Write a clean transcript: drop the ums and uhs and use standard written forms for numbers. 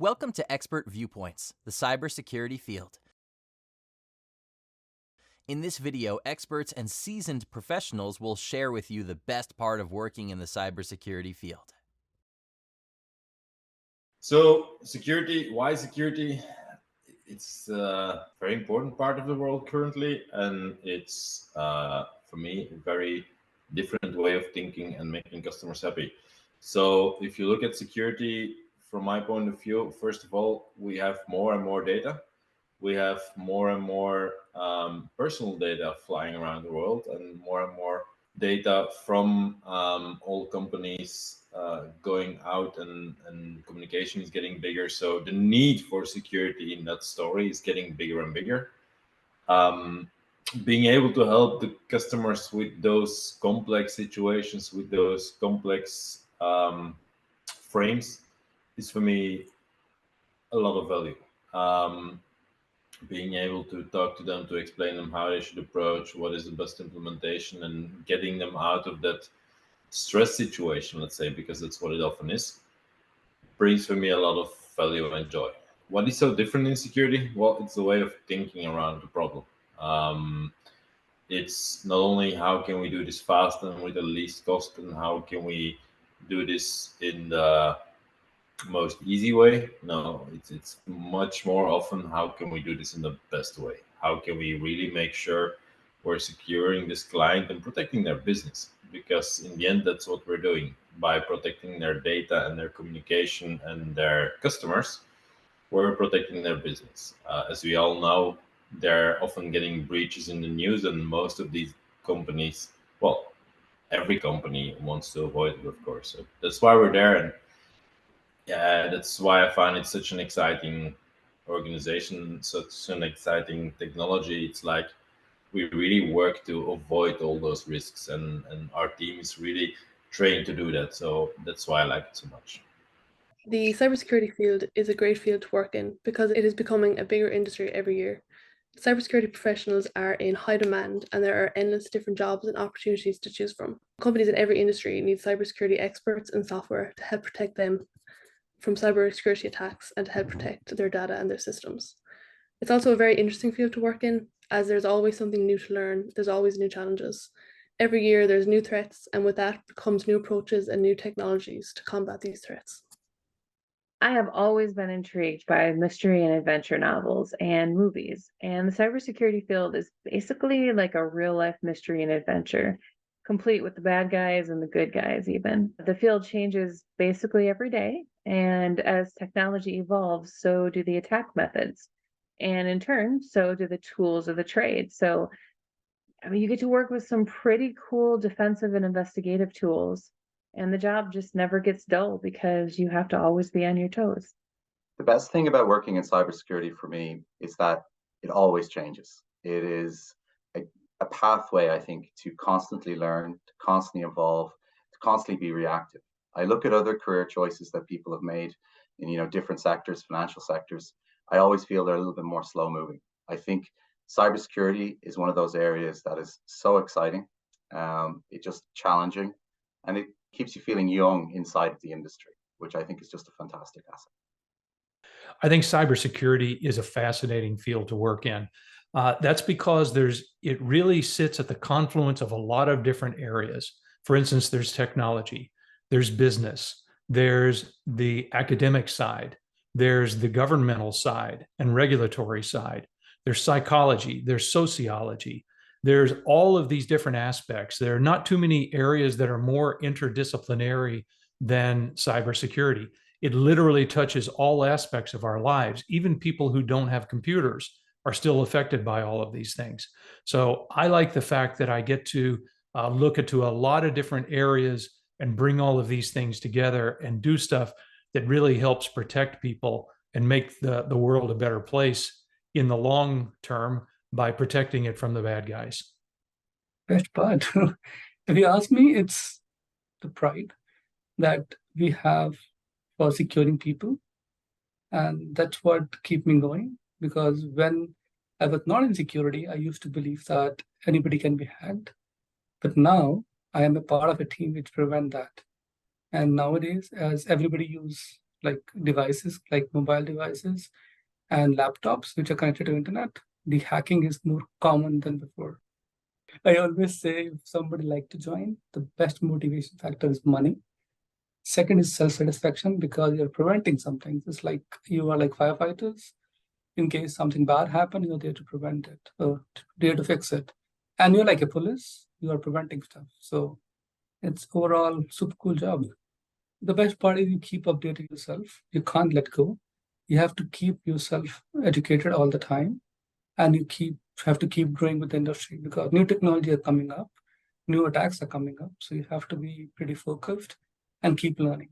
Welcome to Expert Viewpoints, the cybersecurity field. In this video, experts and seasoned professionals will share with you the best part of working in the cybersecurity field. So security, why security? It's a very important part of the world currently, and it's, for me, a very different way of thinking and making customers happy. So if you look at security, from my point of view, first of all, we have more and more data. We have more and more personal data flying around the world, and more data from all companies going out, and communication is getting bigger. So the need for security in that story is getting bigger and bigger. Being able to help the customers with those complex situations, with those complex frames, is for me a lot of value. Being able to talk to them, to explain them how they should approach, what is the best implementation, and getting them out of that stress situation, let's say, because that's what it often is, brings for me a lot of value and joy. What is so different in security? Well, it's the way of thinking around the problem. It's not only how can we do this fast and with the least cost, and how can we do this in the most easy way. No, it's much more often how can we do this in the best way? How can we really make sure we're securing this client and protecting their business? Because in the end, that's what we're doing. By protecting their data and their communication and their customers, we're protecting their business. As we all know, they're often getting breaches in the news, and most of these companies, well, every company wants to avoid it, of course. So that's why we're there. And yeah, that's why I find it such an exciting organization, such an exciting technology. It's like we really work to avoid all those risks, and our team is really trained to do that. So that's why I like it so much. The cybersecurity field is a great field to work in because it is becoming a bigger industry every year. Cybersecurity professionals are in high demand, and there are endless different jobs and opportunities to choose from. Companies in every industry need cybersecurity experts and software to help protect them from cybersecurity attacks and to help protect their data and their systems. It's also a very interesting field to work in, as there's always something new to learn. There's always new challenges. Every year there's new threats, and with that comes new approaches and new technologies to combat these threats. I have always been intrigued by mystery and adventure novels and movies, and the cybersecurity field is basically like a real-life mystery and adventure, complete with the bad guys and the good guys even. The field changes basically every day, and as technology evolves, so do the attack methods. And in turn, so do the tools of the trade. So, I mean, you get to work with some pretty cool defensive and investigative tools. And the job just never gets dull because you have to always be on your toes. The best thing about working in cybersecurity for me is that it always changes. It is a pathway, I think, to constantly learn, to constantly evolve, to constantly be reactive. I look at other career choices that people have made in different sectors, financial sectors. I always feel they're a little bit more slow moving. I think cybersecurity is one of those areas that is so exciting. It's just challenging, and it keeps you feeling young inside of the industry, which I think is just a fantastic asset. I think cybersecurity is a fascinating field to work in. That's because it really sits at the confluence of a lot of different areas. For instance, there's technology, there's business, there's the academic side, there's the governmental side and regulatory side, there's psychology, there's sociology. There's all of these different aspects. There are not too many areas that are more interdisciplinary than cybersecurity. It literally touches all aspects of our lives. Even people who don't have computers are still affected by all of these things. So I like the fact that I get to look into a lot of different areas and bring all of these things together and do stuff that really helps protect people and make the world a better place in the long term, by protecting it from the bad guys. Best part, if you ask me, it's the pride that we have for securing people. And that's what keeps me going, because when I was not in security, I used to believe that anybody can be hacked. But now I am a part of a team which prevent that. And nowadays, as everybody uses like devices, like mobile devices and laptops, which are connected to internet, the hacking is more common than before. I always say if somebody like to join, the best motivation factor is money. Second is self-satisfaction because you're preventing something. It's like you are like firefighters. In case something bad happened, you're there to prevent it or there to fix it. And you're like a police, you are preventing stuff. So it's overall super cool job. The best part is you keep updating yourself. You can't let go. You have to keep yourself educated all the time, and you have to keep growing with the industry because new technology are coming up, new attacks are coming up. So you have to be pretty focused and keep learning.